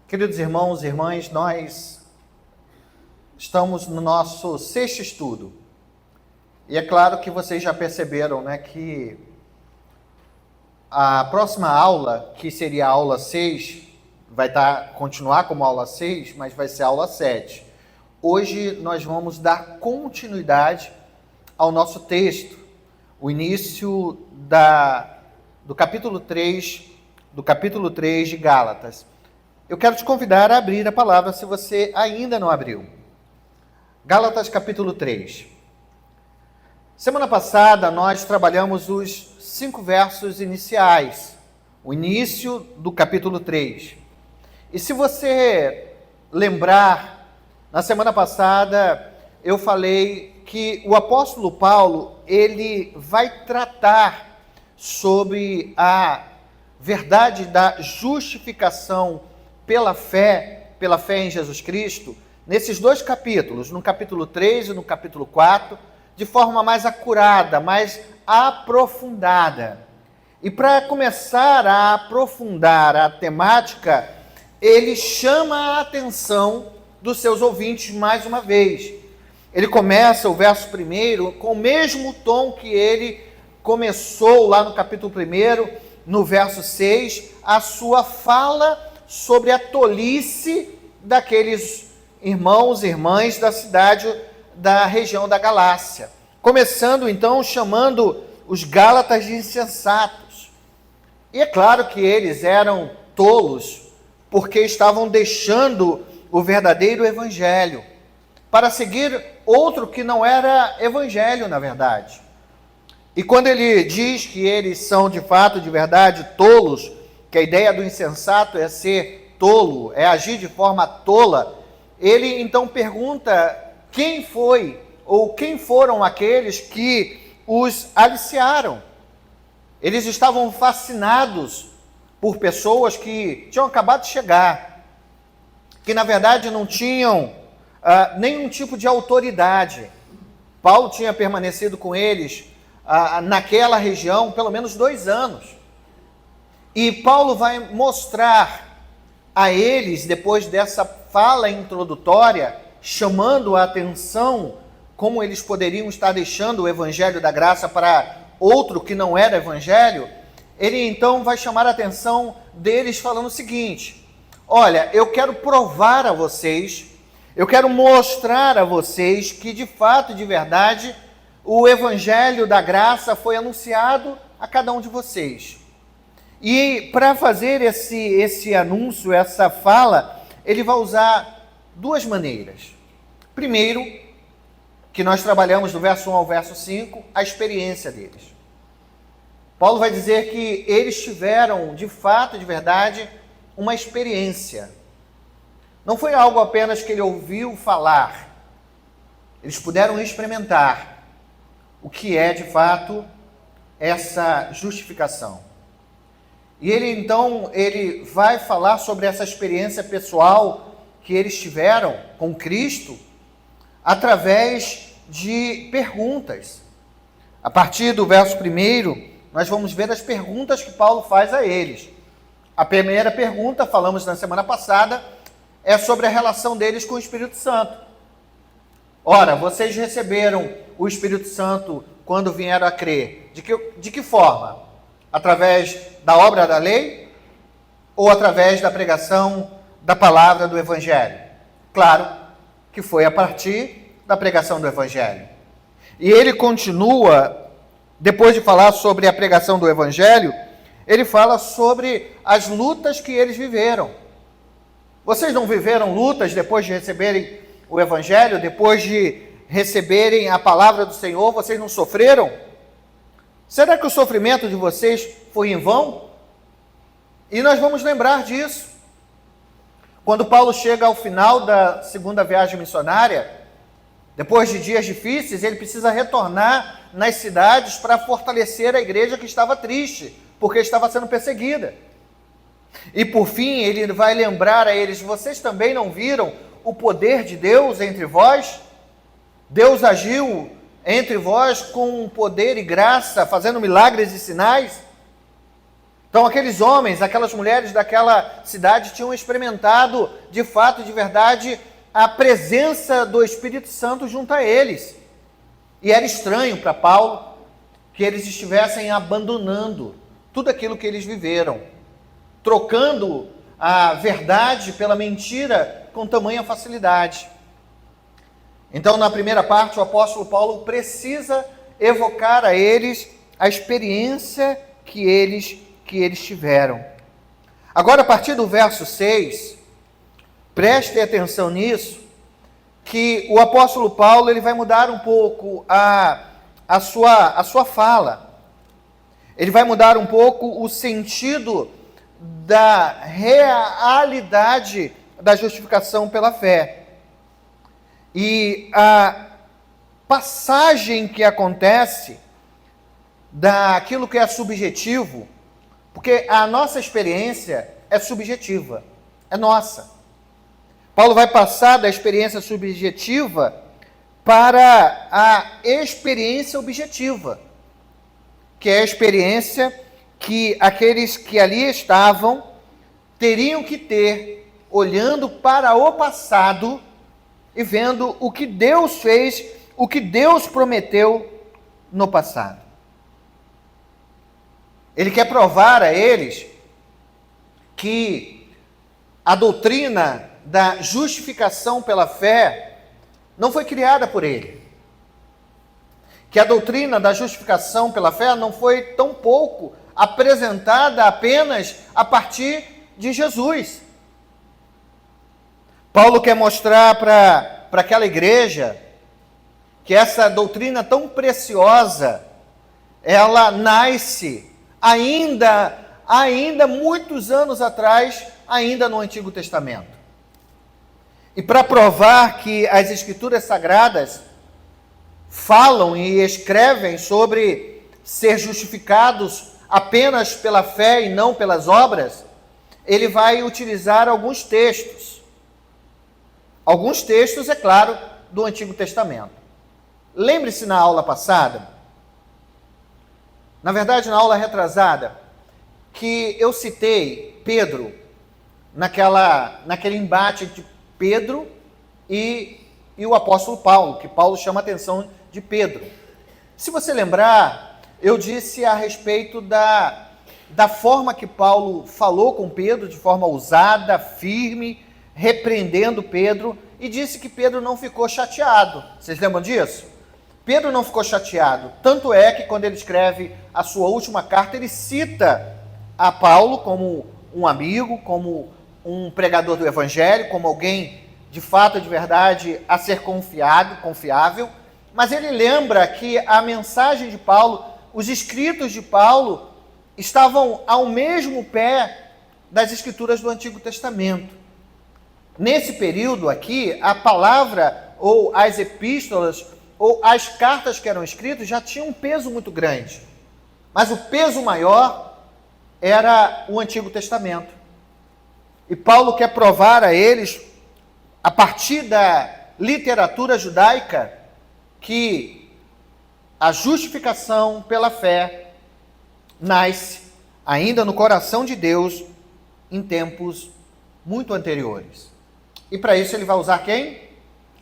Queridos irmãos e irmãs, nós estamos no nosso sexto estudo. E é claro que vocês já perceberam, que a próxima aula, que seria a aula 6, vai continuar como aula 6, mas vai ser a aula 7. Hoje nós vamos dar continuidade ao nosso texto, o início do capítulo 3 de Gálatas. Eu quero te convidar a abrir a palavra se você ainda não abriu. Gálatas capítulo 3. Semana passada nós trabalhamos os 5 versos iniciais, o início do capítulo 3. E se você lembrar, na semana passada eu falei que o apóstolo Paulo, ele vai tratar sobre a verdade da justificação pela fé em Jesus Cristo, nesses 2 capítulos, no capítulo 3 e no capítulo 4, de forma mais acurada, mais aprofundada. E para começar a aprofundar a temática, ele chama a atenção dos seus ouvintes mais uma vez. Ele começa o verso 1 com o mesmo tom que ele começou lá no capítulo 1, no verso 6, a sua fala sobre a tolice daqueles irmãos e irmãs da cidade, da região da Galácia. Começando então chamando os Gálatas de insensatos. E é claro que eles eram tolos, porque estavam deixando o verdadeiro evangelho para seguir outro que não era evangelho, na verdade. E quando ele diz que eles são de fato, de verdade, tolos, que a ideia do insensato é ser tolo, é agir de forma tola, ele então pergunta quem foi ou quem foram aqueles que os aliciaram. Eles estavam fascinados por pessoas que tinham acabado de chegar, que na verdade não tinham nenhum tipo de autoridade. Paulo tinha permanecido com eles naquela região pelo menos 2 anos. E Paulo vai mostrar a eles, depois dessa fala introdutória, chamando a atenção como eles poderiam estar deixando o evangelho da graça para outro que não era evangelho, ele então vai chamar a atenção deles falando o seguinte: olha, eu quero provar a vocês, eu quero mostrar a vocês que de fato, de verdade, o evangelho da graça foi anunciado a cada um de vocês. E para fazer esse anúncio, essa fala, ele vai usar 2 maneiras. Primeiro, que nós trabalhamos do verso 1 ao verso 5, a experiência deles. Paulo vai dizer que eles tiveram, de fato, de verdade, uma experiência. Não foi algo apenas que ele ouviu falar. Eles puderam experimentar o que é, de fato, essa justificação. E ele vai falar sobre essa experiência pessoal que eles tiveram com Cristo através de perguntas. A partir do verso 1, nós vamos ver as perguntas que Paulo faz a eles. A primeira pergunta, falamos na semana passada, é sobre a relação deles com o Espírito Santo. Ora, vocês receberam o Espírito Santo quando vieram a crer. De que forma? Através da obra da lei ou através da pregação da palavra do Evangelho? Claro que foi a partir da pregação do Evangelho. E ele continua, depois de falar sobre a pregação do Evangelho, ele fala sobre as lutas que eles viveram. Vocês não viveram lutas depois de receberem o Evangelho, depois de receberem a palavra do Senhor? Vocês não sofreram? Será que o sofrimento de vocês foi em vão? E nós vamos lembrar disso. Quando Paulo chega ao final da segunda viagem missionária, depois de dias difíceis, ele precisa retornar nas cidades para fortalecer a igreja que estava triste, porque estava sendo perseguida. E por fim, ele vai lembrar a eles: vocês também não viram o poder de Deus entre vós? Deus agiu entre vós com poder e graça, fazendo milagres e sinais. Então aqueles homens, aquelas mulheres daquela cidade tinham experimentado, de fato, de verdade, a presença do Espírito Santo junto a eles. E era estranho para Paulo que eles estivessem abandonando tudo aquilo que eles viveram, trocando a verdade pela mentira com tamanha facilidade. Então, na primeira parte, o apóstolo Paulo precisa evocar a eles a experiência que eles tiveram. Agora, a partir do verso 6, preste atenção nisso, que o apóstolo Paulo ele vai mudar um pouco a sua fala. Ele vai mudar um pouco o sentido da realidade da justificação pela fé. E a passagem que acontece daquilo que é subjetivo, porque a nossa experiência é subjetiva, é nossa. Paulo vai passar da experiência subjetiva para a experiência objetiva, que é a experiência que aqueles que ali estavam teriam que ter, olhando para o passado e vendo o que Deus fez, o que Deus prometeu no passado. Ele quer provar a eles que a doutrina da justificação pela fé não foi criada por ele. Que a doutrina da justificação pela fé não foi tão pouco apresentada apenas a partir de Jesus. Paulo quer mostrar para aquela igreja que essa doutrina tão preciosa, ela nasce ainda muitos anos atrás, ainda no Antigo Testamento. E para provar que as Escrituras Sagradas falam e escrevem sobre ser justificados apenas pela fé e não pelas obras, ele vai utilizar alguns textos. Alguns textos, é claro, do Antigo Testamento. Lembre-se na aula passada, na verdade na aula retrasada, que eu citei Pedro, naquele embate entre Pedro e o apóstolo Paulo, que Paulo chama a atenção de Pedro. Se você lembrar, eu disse a respeito da forma que Paulo falou com Pedro, de forma ousada, firme, repreendendo Pedro, e disse que Pedro não ficou chateado. Vocês lembram disso? Pedro não ficou chateado. Tanto é que quando ele escreve a sua última carta, ele cita a Paulo como um amigo, como um pregador do evangelho, como alguém de fato, de verdade, a ser confiável, mas ele lembra que a mensagem de Paulo, os escritos de Paulo, estavam ao mesmo pé das escrituras do Antigo Testamento. Nesse período aqui, a palavra, ou as epístolas, ou as cartas que eram escritas, já tinham um peso muito grande. Mas o peso maior era o Antigo Testamento. E Paulo quer provar a eles, a partir da literatura judaica, que a justificação pela fé nasce ainda no coração de Deus em tempos muito anteriores. E para isso ele vai usar quem?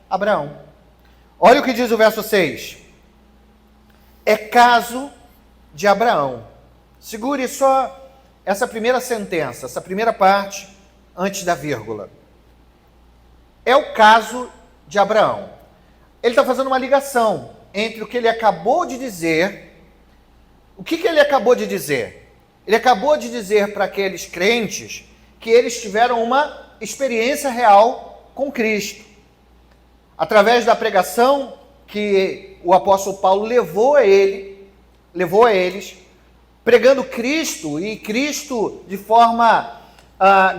Abraão. Olha o que diz o verso 6. É caso de Abraão. Segure só essa primeira sentença, essa primeira parte, antes da vírgula. É o caso de Abraão. Ele está fazendo uma ligação entre o que ele acabou de dizer. O que ele acabou de dizer? Ele acabou de dizer para aqueles crentes que eles tiveram uma experiência real com Cristo. Através da pregação que o apóstolo Paulo levou a eles, pregando Cristo, e Cristo de forma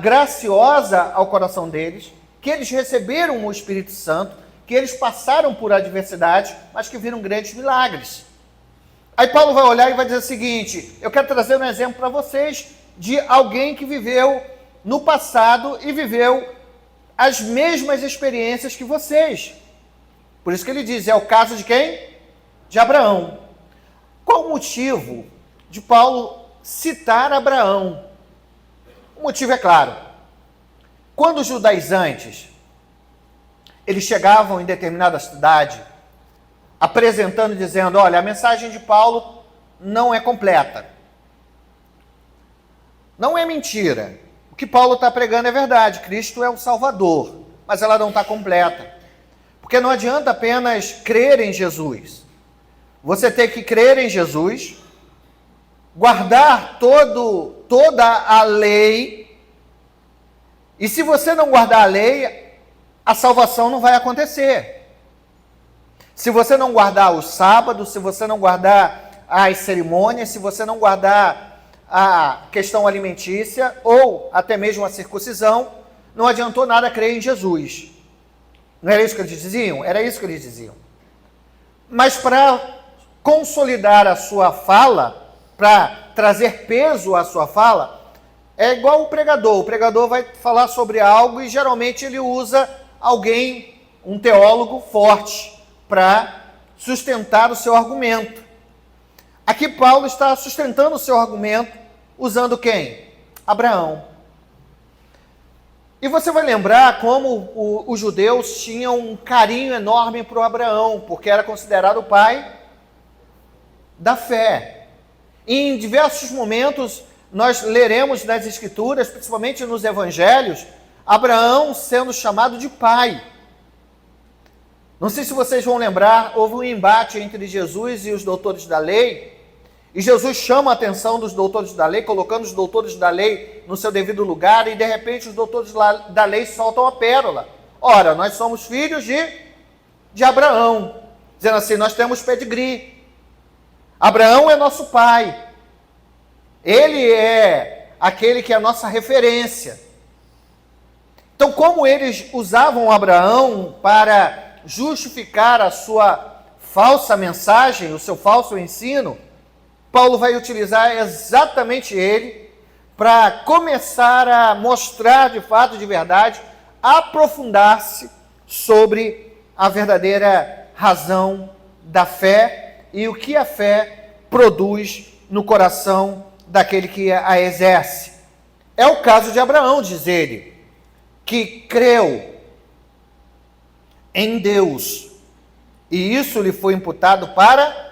graciosa ao coração deles, que eles receberam o Espírito Santo, que eles passaram por adversidade, mas que viram grandes milagres. Aí Paulo vai olhar e vai dizer o seguinte: eu quero trazer um exemplo para vocês de alguém que viveu no passado e viveu as mesmas experiências que vocês. Por isso que ele diz, é o caso de quem? De Abraão. Qual o motivo de Paulo citar Abraão. O motivo é claro. Quando os judaizantes, eles chegavam em determinada cidade, apresentando e dizendo, olha, a mensagem de Paulo não é completa. Não é mentira. O que Paulo está pregando é verdade. Cristo é o Salvador. Mas ela não está completa. Porque não adianta apenas crer em Jesus. Você tem que crer em Jesus, guardar toda a lei. E se você não guardar a lei, a salvação não vai acontecer. Se você não guardar os sábados, se você não guardar as cerimônias, se você não guardar a questão alimentícia ou até mesmo a circuncisão, não adiantou nada crer em Jesus. Não era isso que eles diziam? Era isso que eles diziam. Mas para consolidar a sua fala, para trazer peso à sua fala, é igual o pregador. O pregador vai falar sobre algo e geralmente ele usa alguém, um teólogo forte, para sustentar o seu argumento. Aqui Paulo está sustentando o seu argumento usando quem? Abraão. E você vai lembrar como os judeus tinham um carinho enorme para o Abraão, porque era considerado o pai da fé. E em diversos momentos nós leremos nas Escrituras, principalmente nos Evangelhos, Abraão sendo chamado de pai. Não sei se vocês vão lembrar, houve um embate entre Jesus e os doutores da lei, e Jesus chama a atenção dos doutores da lei, colocando os doutores da lei no seu devido lugar, e de repente os doutores da lei soltam a pérola. Ora, nós somos filhos de Abraão, dizendo assim, nós temos pedigree. Abraão é nosso pai. Ele é aquele que é a nossa referência. Então, como eles usavam Abraão para justificar a sua falsa mensagem, o seu falso ensino, Paulo vai utilizar exatamente ele para começar a mostrar de fato, de verdade, aprofundar-se sobre a verdadeira razão da fé e o que a fé produz no coração daquele que a exerce. É o caso de Abraão, diz ele, que creu em Deus e isso lhe foi imputado para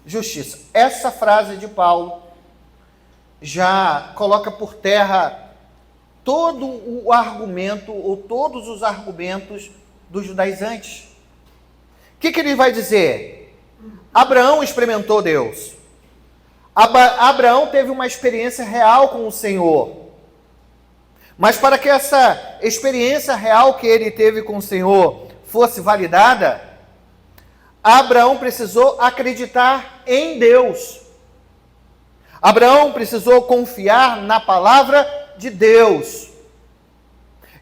justiça. Essa frase de Paulo já coloca por terra todo o argumento, ou todos os argumentos dos judaizantes. O que ele vai dizer? Abraão experimentou Deus. Abraão teve uma experiência real com o Senhor. Mas para que essa experiência real que ele teve com o Senhor fosse validada, Abraão precisou acreditar em Deus. Abraão precisou confiar na palavra de Deus.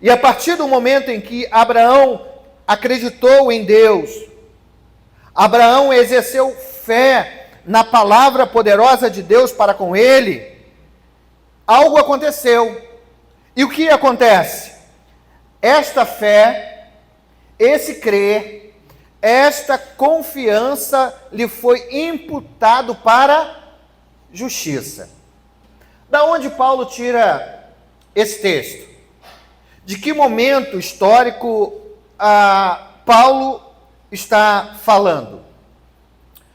E a partir do momento em que Abraão acreditou em Deus, Abraão exerceu fé na palavra poderosa de Deus para com ele, algo aconteceu. E o que acontece? Esta fé, esse crer, esta confiança lhe foi imputado para justiça. Da onde Paulo tira esse texto? De que momento histórico Paulo está falando?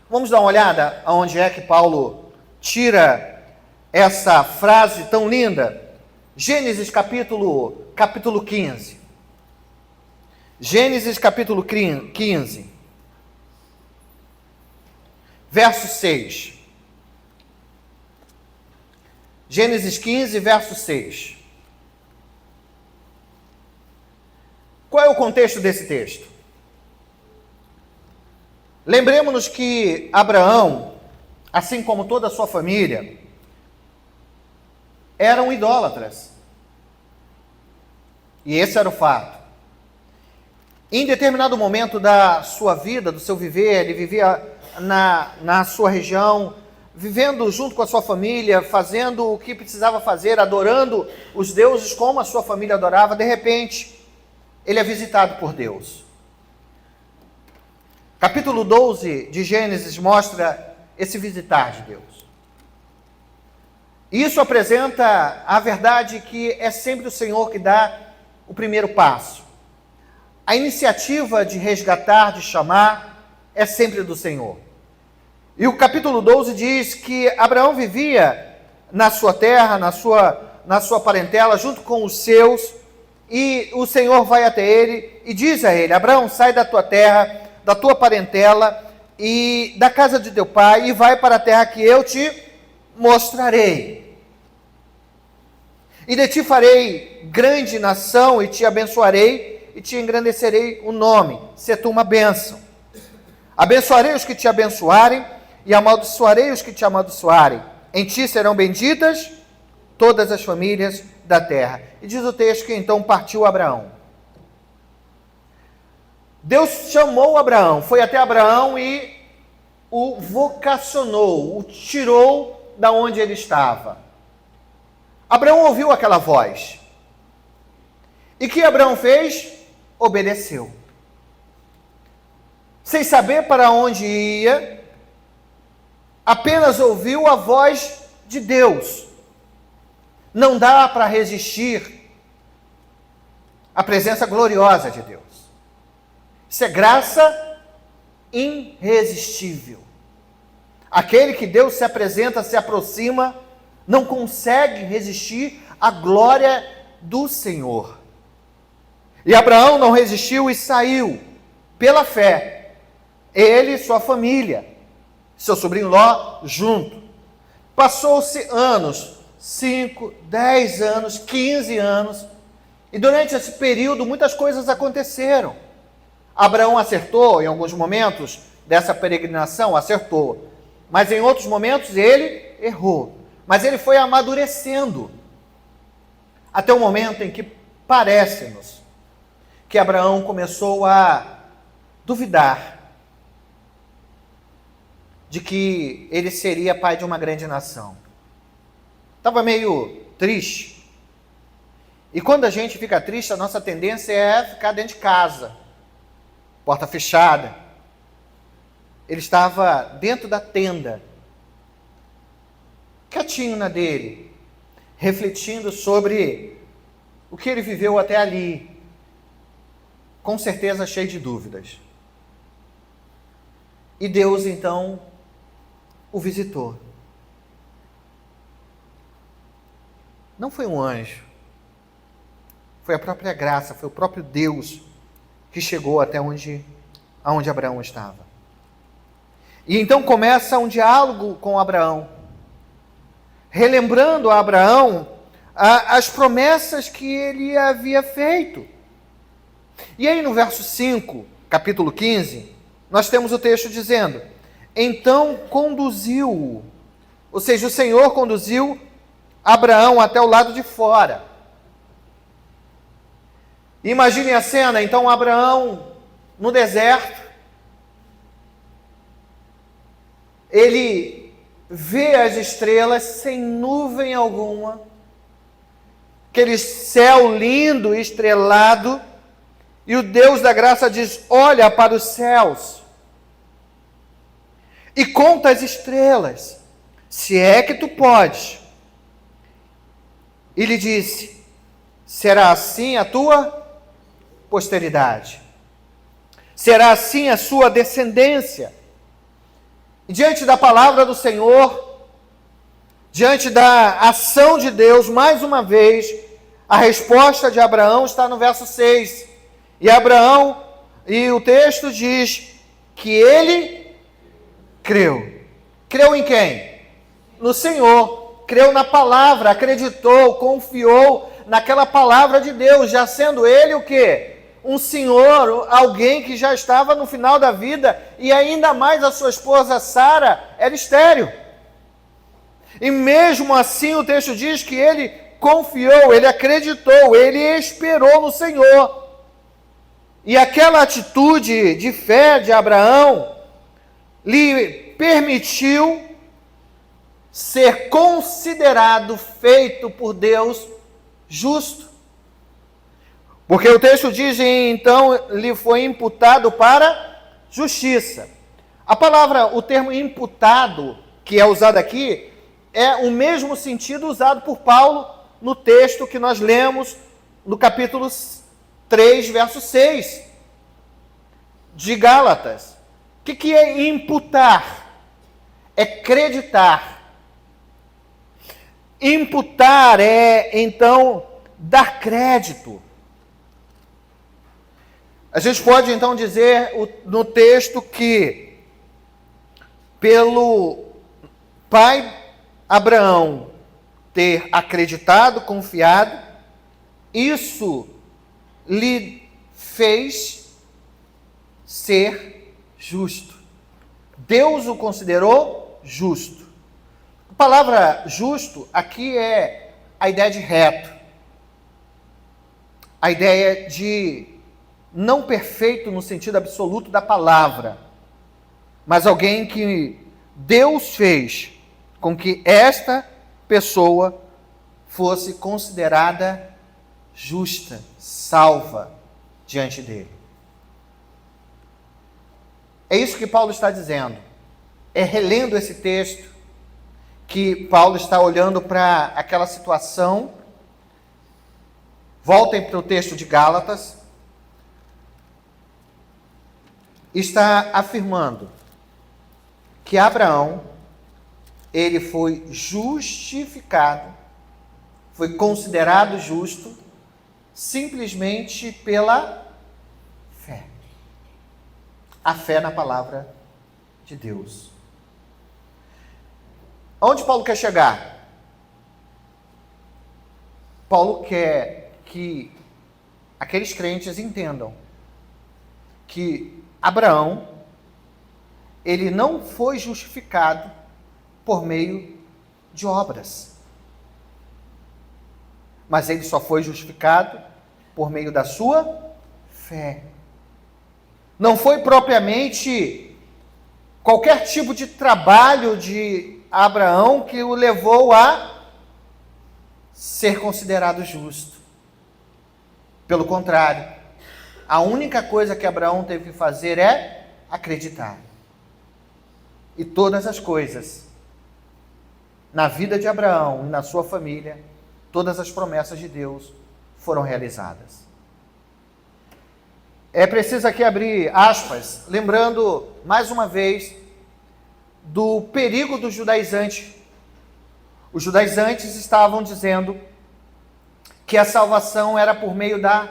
Vamos dar uma olhada aonde é que Paulo tira essa frase tão linda. Gênesis capítulo 15. Gênesis capítulo 15, verso 6. Gênesis 15, verso 6. Qual é o contexto desse texto? Lembremos-nos que Abraão, assim como toda a sua família, eram idólatras. E esse era o fato. Em determinado momento da sua vida, do seu viver, ele vivia na sua região, vivendo junto com a sua família, fazendo o que precisava fazer, adorando os deuses como a sua família adorava. De repente, ele é visitado por Deus. Capítulo 12 de Gênesis mostra esse visitar de Deus. Isso apresenta a verdade que é sempre o Senhor que dá o primeiro passo. A iniciativa de resgatar, de chamar, é sempre do Senhor. E o capítulo 12 diz que Abraão vivia na sua terra, na sua parentela, junto com os seus, e o Senhor vai até ele e diz a ele: Abraão, sai da tua terra, da tua parentela e da casa de teu pai, e vai para a terra que eu te mostrarei. E de ti farei grande nação, e te abençoarei, e te engrandecerei o nome, se tu uma bênção. Abençoarei os que te abençoarem, e amaldiçoarei os que te amaldiçoarem. Em ti serão benditas todas as famílias da terra. E diz o texto que então partiu Abraão. Deus chamou Abraão, foi até Abraão e o vocacionou, o tirou da onde ele estava. Abraão ouviu aquela voz. E que Abraão fez? Obedeceu. Sem saber para onde ia, apenas ouviu a voz de Deus. Não dá para resistir à presença gloriosa de Deus. Isso é graça irresistível. Aquele que Deus se apresenta, se aproxima, não consegue resistir à glória do Senhor. E Abraão não resistiu e saiu pela fé. Ele e sua família, seu sobrinho Ló junto. Passou-se anos, 5, 10 anos, 15 anos, e durante esse período muitas coisas aconteceram. Abraão acertou em alguns momentos dessa peregrinação, acertou, mas em outros momentos ele errou. Mas ele foi amadurecendo, até o momento em que parece-nos que Abraão começou a duvidar de que ele seria pai de uma grande nação. Estava meio triste. E quando a gente fica triste, a nossa tendência é ficar dentro de casa, porta fechada. Ele estava dentro da tenda, quietinho na dele, refletindo sobre o que ele viveu até ali, com certeza cheio de dúvidas. E Deus então o visitou. Não foi um anjo, foi a própria graça, foi o próprio Deus que chegou até onde Abraão estava. E então começa um diálogo com Abraão, relembrando a Abraão as promessas que ele havia feito. E aí no verso 5, capítulo 15, nós temos o texto dizendo: então conduziu-o, ou seja, o Senhor conduziu Abraão até o lado de fora. Imagine a cena, então Abraão no deserto, ele vê as estrelas sem nuvem alguma, aquele céu lindo e estrelado, e o Deus da graça diz: olha para os céus e conta as estrelas, se é que tu podes. E lhe disse: será assim a tua posteridade, será assim a sua descendência. E diante da palavra do Senhor, diante da ação de Deus, mais uma vez, a resposta de Abraão está no verso 6. E Abraão, e o texto diz que ele creu. Creu em quem? No Senhor. Creu na palavra, acreditou, confiou naquela palavra de Deus, já sendo ele o quê? Um senhor, alguém que já estava no final da vida, e ainda mais a sua esposa Sara era estéril. E mesmo assim o texto diz que ele confiou, ele acreditou, ele esperou no Senhor. E aquela atitude de fé de Abraão lhe permitiu ser considerado, feito por Deus, justo. Porque o texto diz, então, lhe foi imputado para justiça. A palavra, o termo imputado, que é usado aqui, é o mesmo sentido usado por Paulo no texto que nós lemos no capítulo 3, verso 6 de Gálatas. O que é imputar? É creditar. Imputar é, então, dar crédito. A gente pode, então, dizer no texto que, pelo pai Abraão ter acreditado, confiado, isso lhe fez ser justo. Deus o considerou justo. A palavra justo aqui é a ideia de reto, a ideia de não perfeito no sentido absoluto da palavra, mas alguém que Deus fez com que esta pessoa fosse considerada justa, salva diante dele. É isso que Paulo está dizendo. É relendo esse texto que Paulo está olhando para aquela situação. Voltem para o texto de Gálatas. Está afirmando que Abraão, ele foi justificado, foi considerado justo, simplesmente pela fé. A fé na palavra de Deus. Aonde Paulo quer chegar? Paulo quer que aqueles crentes entendam que Abraão, ele não foi justificado por meio de obras, mas ele só foi justificado por meio da sua fé. Não foi propriamente qualquer tipo de trabalho de Abraão que o levou a ser considerado justo. Pelo contrário, a única coisa que Abraão teve que fazer é acreditar. E todas as coisas na vida de Abraão e na sua família, todas as promessas de Deus foram realizadas. É preciso aqui abrir aspas, lembrando mais uma vez do perigo do judaizante. Os judaizantes estavam dizendo que a salvação era por meio da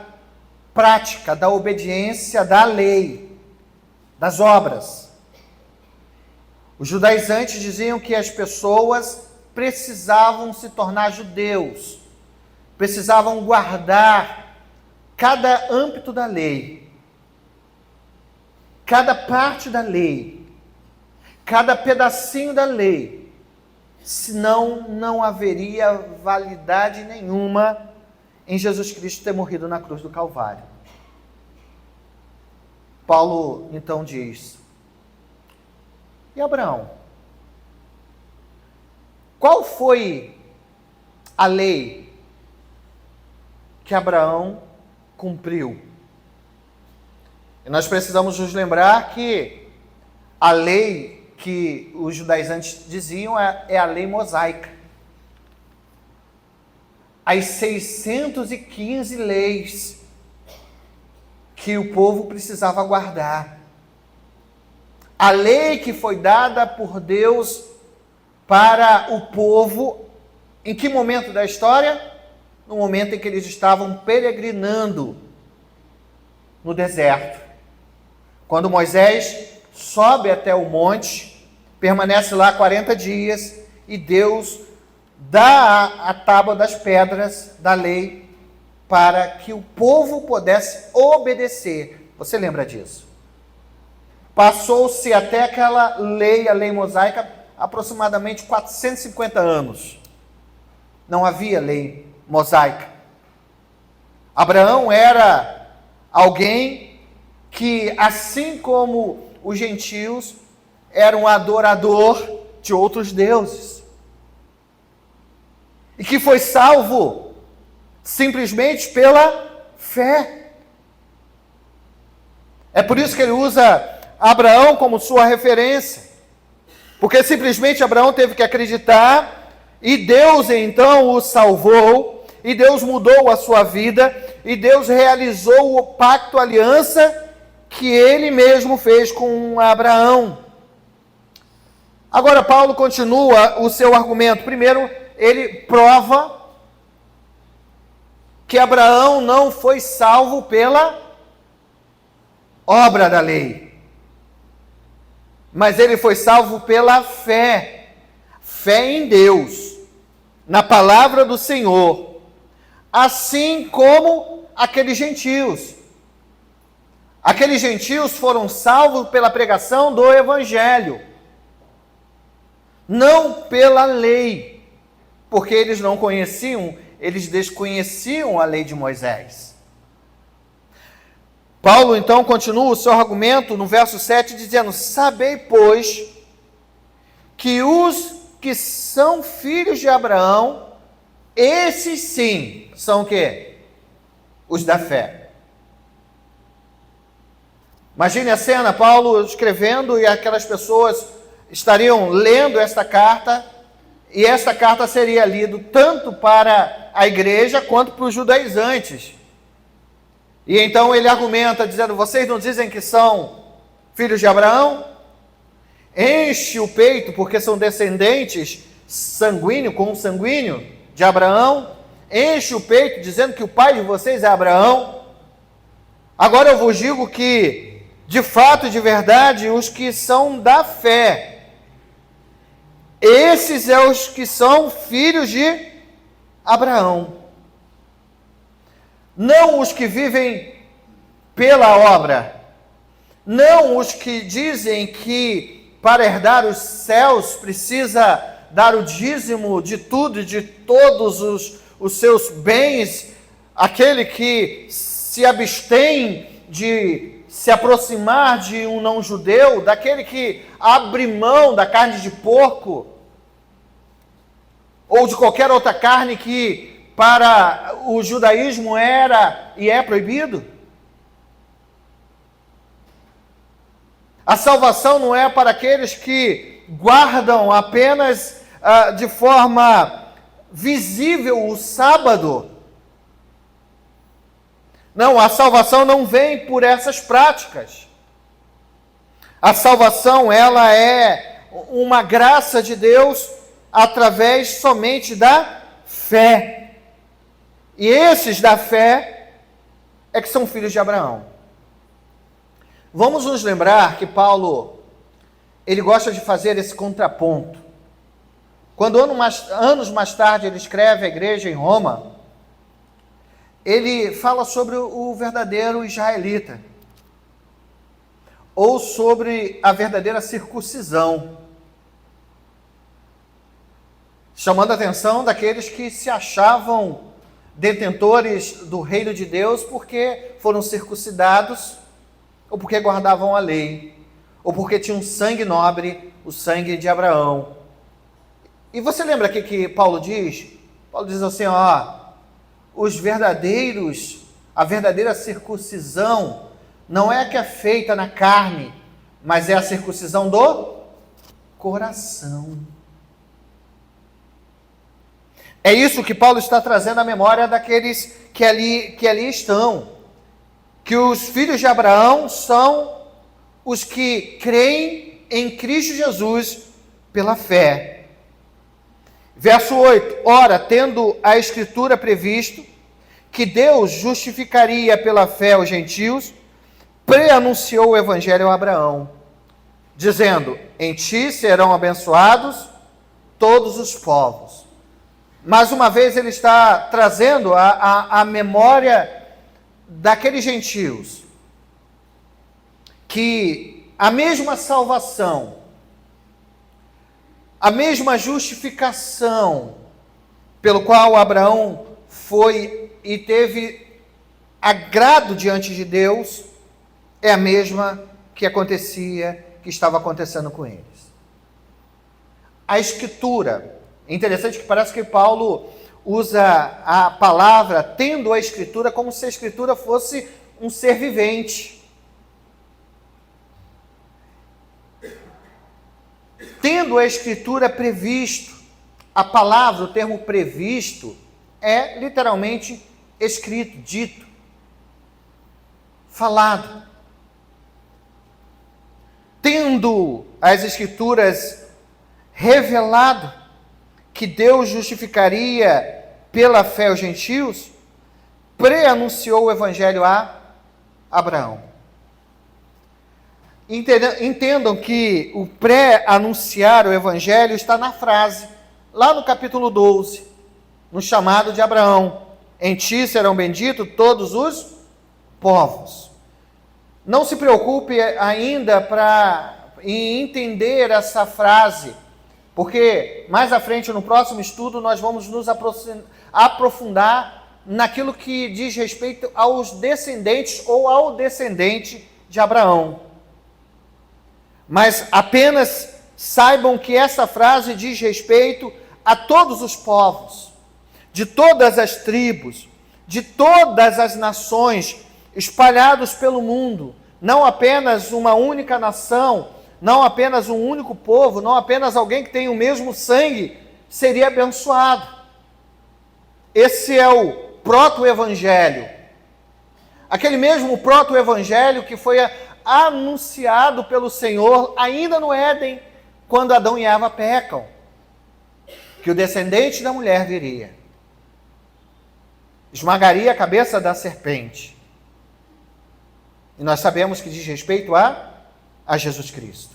prática, da obediência da lei, das obras. Os judaizantes diziam que as pessoas precisavam se tornar judeus, precisavam guardar cada âmbito da lei, cada parte da lei, cada pedacinho da lei, senão não haveria validade nenhuma em Jesus Cristo ter morrido na cruz do Calvário. Paulo então diz: e Abraão? Qual foi a lei que Abraão cumpriu? E nós precisamos nos lembrar que a lei que os judaizantes diziam é a lei mosaica. As 615 leis que o povo precisava guardar. A lei que foi dada por Deus para o povo, em que momento da história? No momento em que eles estavam peregrinando no deserto. Quando Moisés sobe até o monte, permanece lá 40 dias, e Deus dá a tábua das pedras da lei para que o povo pudesse obedecer. Você lembra disso? Passou-se até aquela lei, a lei mosaica, aproximadamente 450 anos. Não havia lei mosaica. Abraão era alguém que, assim como os gentios, era um adorador de outros deuses. E que foi salvo simplesmente pela fé. É por isso que ele usa Abraão como sua referência. Porque simplesmente Abraão teve que acreditar, E Deus então o salvou, e Deus mudou a sua vida, e Deus realizou o pacto, a aliança que ele mesmo fez com Abraão. Agora Paulo continua o seu argumento. Primeiro, ele prova que Abraão não foi salvo pela obra da lei, mas ele foi salvo pela fé, fé em Deus, na palavra do Senhor, assim como aqueles gentios. Aqueles gentios foram salvos pela pregação do Evangelho, não pela lei, porque eles não conheciam, eles desconheciam a lei de Moisés. Paulo então continua o seu argumento no verso 7 dizendo: sabei, pois, que os que são filhos de Abraão, esses sim, são o quê? Os da fé. Imagine a cena, Paulo escrevendo e aquelas pessoas estariam lendo esta carta, e esta carta seria lida tanto para a igreja quanto para os judaizantes. E então ele argumenta dizendo: vocês não dizem que são filhos de Abraão? Enche o peito porque são descendentes consanguíneo de Abraão. Enche o peito dizendo que o pai de vocês é Abraão. Agora eu vos digo que, de fato e de verdade, os que são da fé, esses são os que são filhos de Abraão. Não os que vivem pela obra, não os que dizem que para herdar os céus precisa dar o dízimo de tudo e de todos os seus bens, aquele que se abstém de se aproximar de um não-judeu, daquele que abre mão da carne de porco, ou de qualquer outra carne que para o judaísmo era e é proibido. A salvação não é para aqueles que guardam apenas de forma visível o sábado. Não, a salvação não vem por essas práticas. A salvação, ela é uma graça de Deus através somente da fé. E esses da fé é que são filhos de Abraão. Vamos nos lembrar que Paulo, ele gosta de fazer esse contraponto. Quando anos mais tarde ele escreve à igreja em Roma, ele fala sobre o verdadeiro israelita, ou sobre a verdadeira circuncisão, chamando a atenção daqueles que se achavam detentores do reino de Deus porque foram circuncidados, ou porque guardavam a lei, ou porque tinham sangue nobre, o sangue de Abraão. E você lembra aqui que Paulo diz? Paulo diz assim, a verdadeira circuncisão não é a que é feita na carne, mas é a circuncisão do coração. É isso que Paulo está trazendo à memória daqueles que ali estão. Que os filhos de Abraão são os que creem em Cristo Jesus pela fé. Verso 8, ora, tendo a Escritura previsto que Deus justificaria pela fé os gentios, preanunciou o Evangelho a Abraão, dizendo, em ti serão abençoados todos os povos. Mais uma vez ele está trazendo a memória daqueles gentios, que a mesma salvação, a mesma justificação pelo qual Abraão foi e teve agrado diante de Deus, é a mesma que estava acontecendo com eles. A Escritura, é interessante que parece que Paulo usa a palavra tendo a Escritura como se a Escritura fosse um ser vivente. Tendo a Escritura previsto, a palavra, o termo previsto, é literalmente escrito, dito, falado. Tendo as Escrituras revelado que Deus justificaria pela fé os gentios, pré-anunciou o Evangelho a Abraão. Entendam que o pré-anunciar o Evangelho está na frase, lá no capítulo 12, no chamado de Abraão: em ti serão benditos todos os povos. Não se preocupe ainda em entender essa frase, porque mais à frente, no próximo estudo, nós vamos nos aprofundar naquilo que diz respeito aos descendentes ou ao descendente de Abraão. Mas apenas saibam que essa frase diz respeito a todos os povos, de todas as tribos, de todas as nações espalhados pelo mundo, não apenas uma única nação, não apenas um único povo, não apenas alguém que tem o mesmo sangue seria abençoado. Esse é o proto-evangelho. Aquele mesmo proto-evangelho que foi anunciado pelo Senhor ainda no Éden, quando Adão e Eva pecam, que o descendente da mulher viria, esmagaria a cabeça da serpente. E nós sabemos que diz respeito a Jesus Cristo.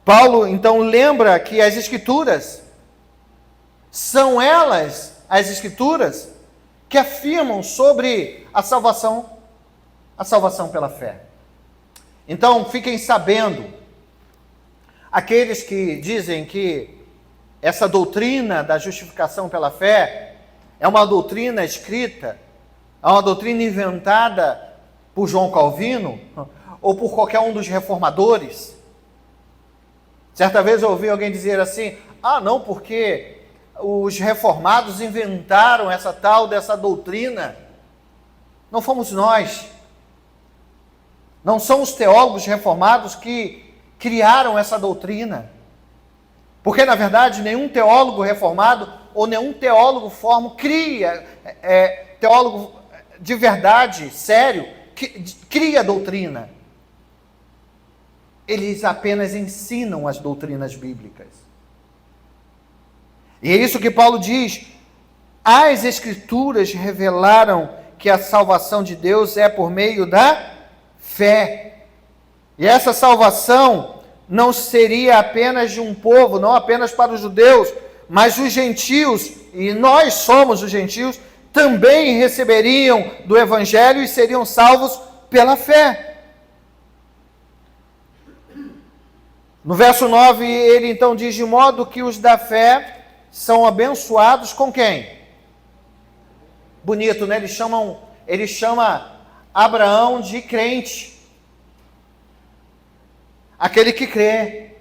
Paulo, então, lembra que as Escrituras, são elas, as Escrituras, que afirmam sobre a salvação pela fé. Então, fiquem sabendo, aqueles que dizem que essa doutrina da justificação pela fé é uma doutrina escrita, é uma doutrina inventada por João Calvino ou por qualquer um dos reformadores. Certa vez eu ouvi alguém dizer assim: não, porque os reformados inventaram dessa doutrina. Não fomos nós. Não são os teólogos reformados que criaram essa doutrina. Porque, na verdade, nenhum teólogo reformado ou nenhum teólogo teólogo de verdade, sério, cria a doutrina. Eles apenas ensinam as doutrinas bíblicas. E é isso que Paulo diz: as Escrituras revelaram que a salvação de Deus é por meio da fé. E essa salvação não seria apenas de um povo, não apenas para os judeus, mas os gentios, e nós somos os gentios, também receberiam do Evangelho e seriam salvos pela fé. No verso 9, ele então diz: de modo que os da fé são abençoados com quem? Bonito, né? Ele chama Abraão de crente. Aquele que crê.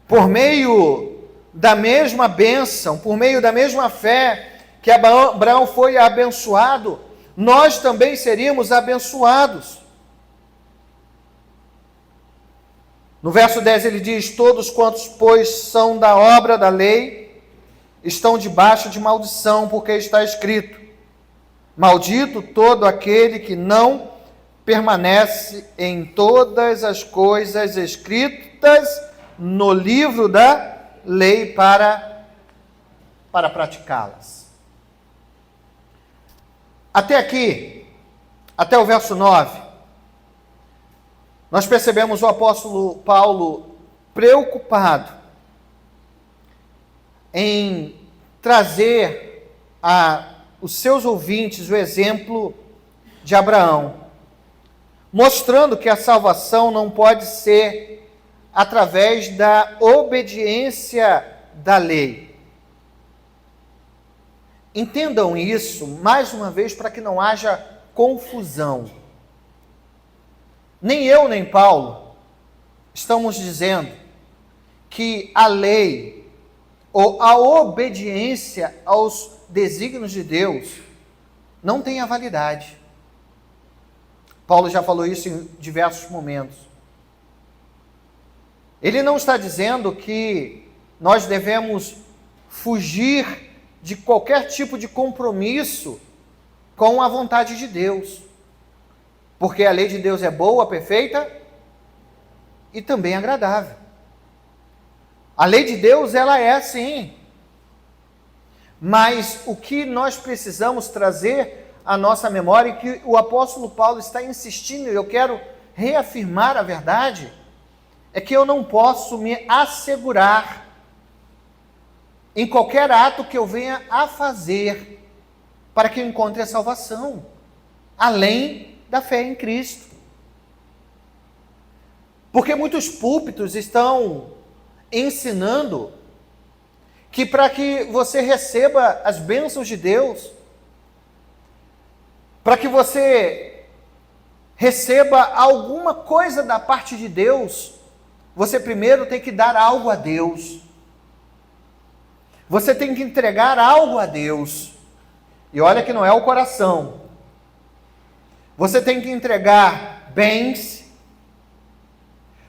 Por meio da mesma bênção, por meio da mesma fé que Abraão foi abençoado, nós também seríamos abençoados. No verso 10 ele diz: todos quantos, pois, são da obra da lei, estão debaixo de maldição, porque está escrito: maldito todo aquele que não permanece em todas as coisas escritas no livro da lei para praticá-las. Até aqui, até o verso 9, nós percebemos o apóstolo Paulo preocupado em trazer os seus ouvintes o exemplo de Abraão, mostrando que a salvação não pode ser através da obediência da lei. Entendam isso, mais uma vez, para que não haja confusão. Nem eu, nem Paulo estamos dizendo que a lei ou a obediência aos desígnios de Deus não tem a validade. Paulo já falou isso em diversos momentos. Ele não está dizendo que nós devemos fugir de qualquer tipo de compromisso com a vontade de Deus. Porque a lei de Deus é boa, perfeita e também agradável. A lei de Deus, ela é assim. Mas o que nós precisamos trazer à nossa memória, e que o apóstolo Paulo está insistindo, e eu quero reafirmar a verdade, é que eu não posso me assegurar em qualquer ato que eu venha a fazer para que eu encontre a salvação, além da fé em Cristo. Porque muitos púlpitos estão ensinando que para que você receba as bênçãos de Deus, para que você receba alguma coisa da parte de Deus, você primeiro tem que dar algo a Deus. Você tem que entregar algo a Deus. E olha que não é o coração. Você tem que entregar bens.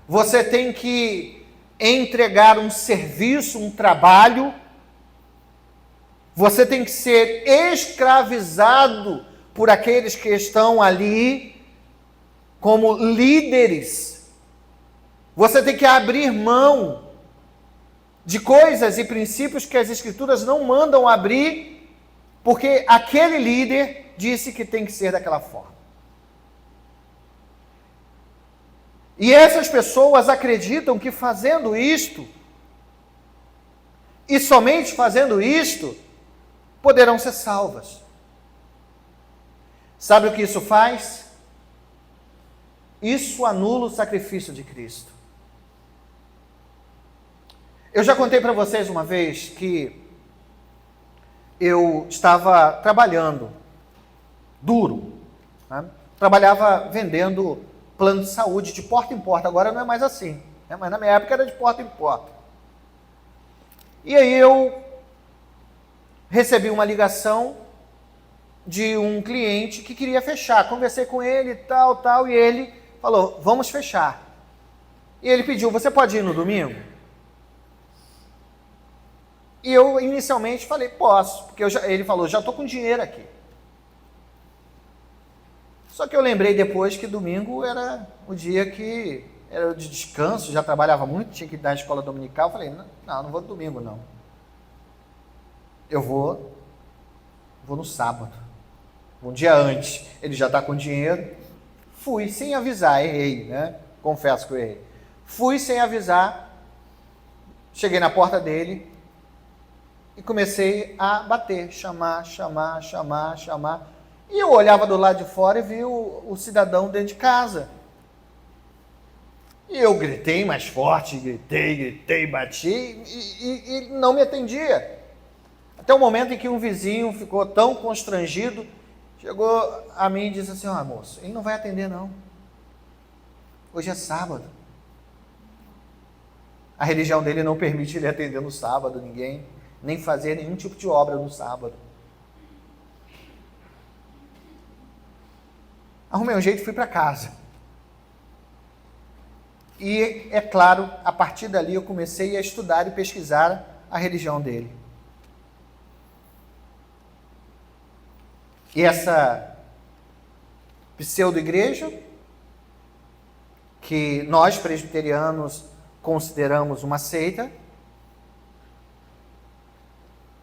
Você tem que entregar um serviço, um trabalho. Você tem que ser escravizado por aqueles que estão ali como líderes. Você tem que abrir mão de coisas e princípios que as Escrituras não mandam abrir, porque aquele líder disse que tem que ser daquela forma. E essas pessoas acreditam que fazendo isto, e somente fazendo isto, poderão ser salvas. Sabe o que isso faz? Isso anula o sacrifício de Cristo. Eu já contei para vocês uma vez que eu estava trabalhando duro, né? Trabalhava vendendo plano de saúde de porta em porta. Agora não é mais assim, né? Mas na minha época era de porta em porta. E aí eu recebi uma ligação de um cliente que queria fechar. Conversei com ele, tal, e ele falou, vamos fechar. E ele pediu, você pode ir no domingo? E eu inicialmente falei, posso, porque ele falou, já estou com dinheiro aqui. Só que eu lembrei depois que domingo era o dia que era de descanso, já trabalhava muito, tinha que ir na escola dominical. Eu falei, não vou no domingo não. Eu vou no sábado, um dia antes. Ele já está com dinheiro. Fui sem avisar, errei, né? Confesso que eu errei. Fui sem avisar, cheguei na porta dele e comecei a bater, chamar. E eu olhava do lado de fora e vi o cidadão dentro de casa. E eu gritei mais forte, gritei, bati, e ele não me atendia. Até o momento em que um vizinho ficou tão constrangido, chegou a mim e disse assim, moço, ele não vai atender não. Hoje é sábado. A religião dele não permite ele atender no sábado ninguém, nem fazer nenhum tipo de obra no sábado. Arrumei um jeito e fui para casa. E, é claro, a partir dali eu comecei a estudar e pesquisar a religião dele. E essa pseudo-igreja, que nós presbiterianos consideramos uma seita,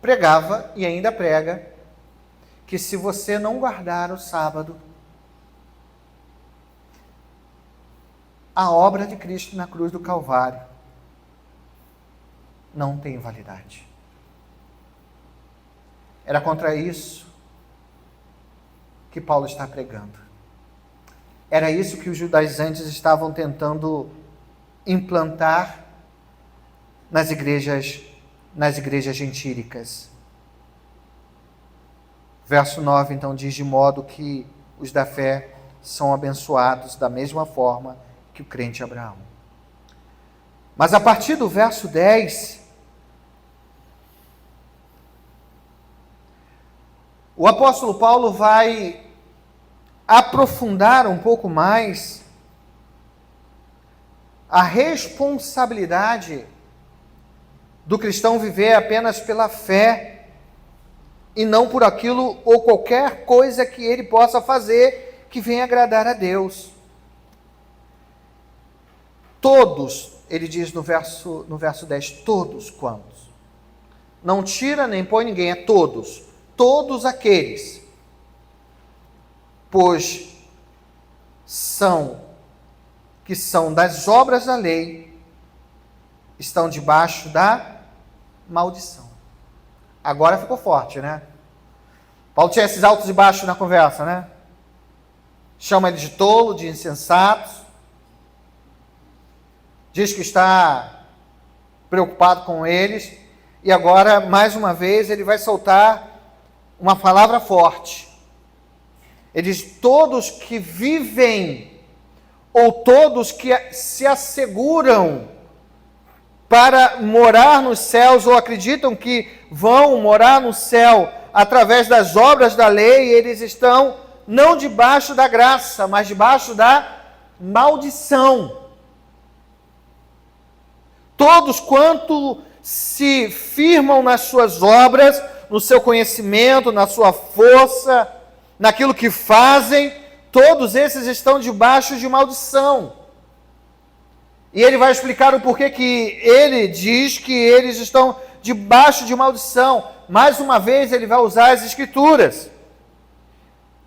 pregava e ainda prega que se você não guardar o sábado, a obra de Cristo na cruz do Calvário não tem validade. Era contra isso que Paulo está pregando. Era isso que os judaizantes estavam tentando implantar nas igrejas gentílicas. Verso 9, então, diz, de modo que os da fé são abençoados da mesma forma que o crente Abraão. Mas a partir do verso 10, o apóstolo Paulo vai aprofundar um pouco mais a responsabilidade do cristão viver apenas pela fé e não por aquilo ou qualquer coisa que ele possa fazer que venha agradar a Deus. Todos, ele diz no verso 10, todos quantos. Não tira nem põe ninguém, é todos. Todos aqueles. Pois que são das obras da lei, estão debaixo da maldição. Agora ficou forte, né? Paulo tinha esses altos e baixos na conversa, né? Chama ele de tolo, de insensato. Diz que está preocupado com eles. E agora, mais uma vez, ele vai soltar uma palavra forte. Ele diz: todos que vivem, ou todos que se asseguram para morar nos céus, ou acreditam que vão morar no céu através das obras da lei, eles estão não debaixo da graça, mas debaixo da maldição. Todos quanto se firmam nas suas obras, no seu conhecimento, na sua força, naquilo que fazem, todos esses estão debaixo de maldição. E ele vai explicar o porquê que ele diz que eles estão debaixo de maldição. Mais uma vez ele vai usar as escrituras.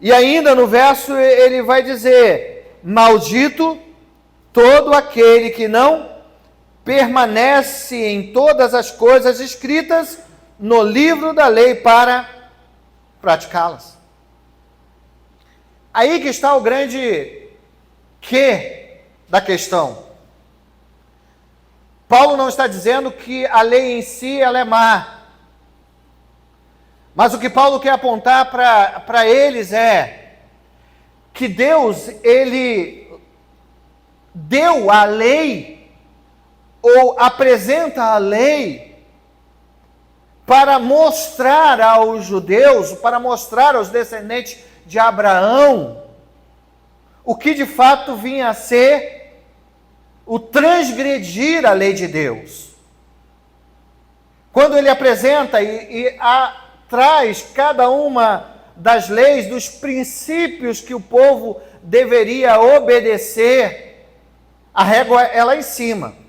E ainda no verso ele vai dizer: maldito todo aquele que não permanece em todas as coisas escritas no livro da lei para praticá-las. Aí que está o grande quê da questão. Paulo não está dizendo que a lei em si ela é má. Mas o que Paulo quer apontar para eles é que Deus, ele deu a lei, ou apresenta a lei, para mostrar aos judeus, para mostrar aos descendentes de Abraão, o que de fato vinha a ser o transgredir a lei de Deus. Quando ele apresenta e traz cada uma das leis, dos princípios que o povo deveria obedecer, a régua é lá em cima.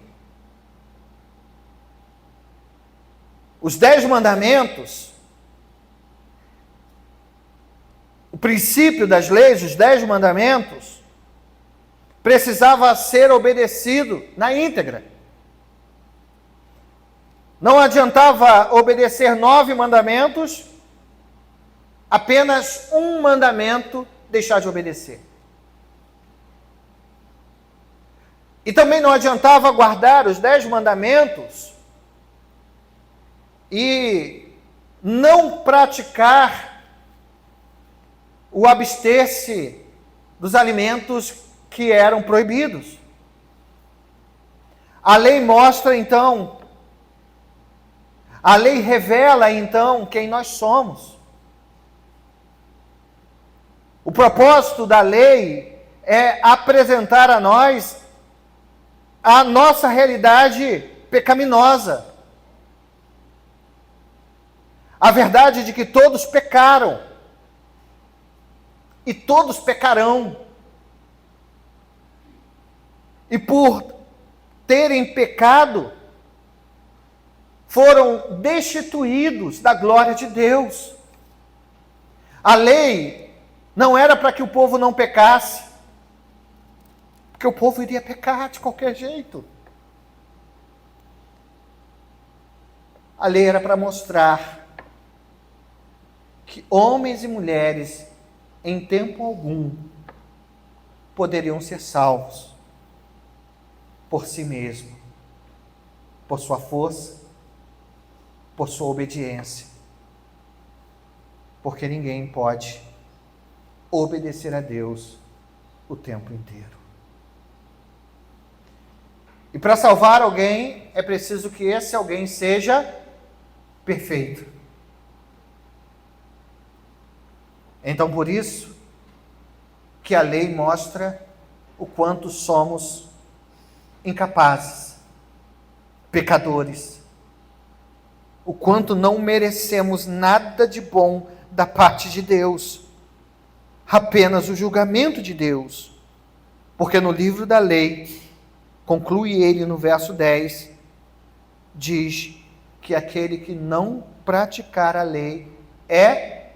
Os 10 mandamentos, o princípio das leis, os 10 mandamentos, precisava ser obedecido na íntegra. Não adiantava obedecer 9 mandamentos, apenas um mandamento deixar de obedecer. E também não adiantava guardar os 10 mandamentos e não praticar o abster-se dos alimentos que eram proibidos. A lei mostra então, a lei revela então quem nós somos. O propósito da lei é apresentar a nós a nossa realidade pecaminosa. A verdade de que todos pecaram e todos pecarão. E por terem pecado, foram destituídos da glória de Deus. A lei não era para que o povo não pecasse, porque o povo iria pecar de qualquer jeito. A lei era para mostrar que homens e mulheres, em tempo algum, poderiam ser salvos por si mesmo, por sua força, por sua obediência. Porque ninguém pode obedecer a Deus o tempo inteiro. E para salvar alguém, é preciso que esse alguém seja perfeito. Então, por isso que a lei mostra o quanto somos incapazes, pecadores, o quanto não merecemos nada de bom da parte de Deus, apenas o julgamento de Deus. Porque no livro da lei, conclui ele no verso 10, diz que aquele que não praticar a lei é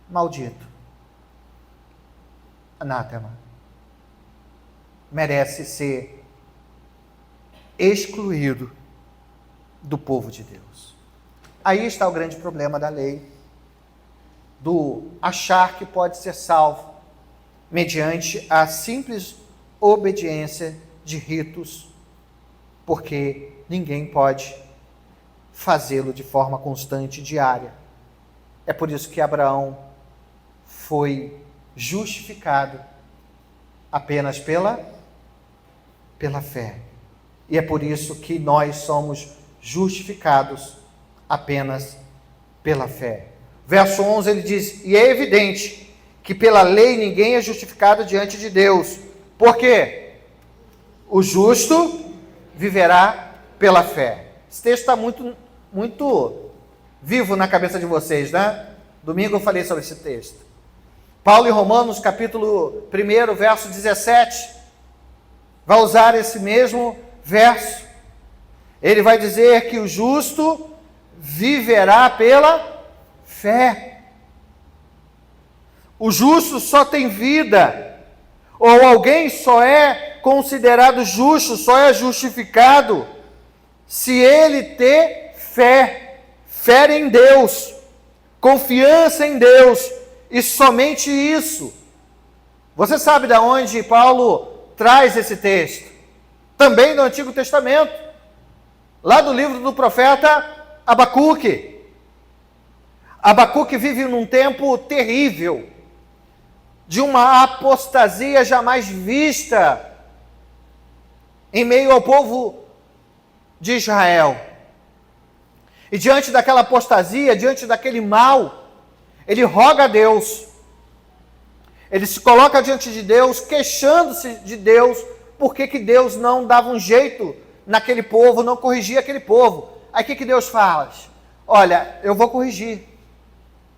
maldito. Anátema. Merece ser excluído do povo de Deus. Aí está o grande problema da lei, do achar que pode ser salvo mediante a simples obediência de ritos, porque ninguém pode fazê-lo de forma constante, diária. É por isso que Abraão foi justificado apenas pela fé. E é por isso que nós somos justificados apenas pela fé. Verso 11 ele diz: e é evidente que pela lei ninguém é justificado diante de Deus. Por quê? O justo viverá pela fé. Esse texto está muito vivo na cabeça de vocês, né? Domingo eu falei sobre esse texto. Paulo em Romanos, capítulo 1, verso 17, vai usar esse mesmo verso. Ele vai dizer que o justo viverá pela fé. O justo só tem vida, ou alguém só é considerado justo, só é justificado, se ele ter fé, fé em Deus, confiança em Deus, e somente isso. Você sabe de onde Paulo traz esse texto? Também do Antigo Testamento, lá do livro do profeta Abacuque. Abacuque vive num tempo terrível, de uma apostasia jamais vista em meio ao povo de Israel. E diante daquela apostasia, diante daquele mal, ele roga a Deus, ele se coloca diante de Deus, queixando-se de Deus, porque que Deus não dava um jeito naquele povo, não corrigia aquele povo. Aí o que Deus faz? Olha, eu vou corrigir,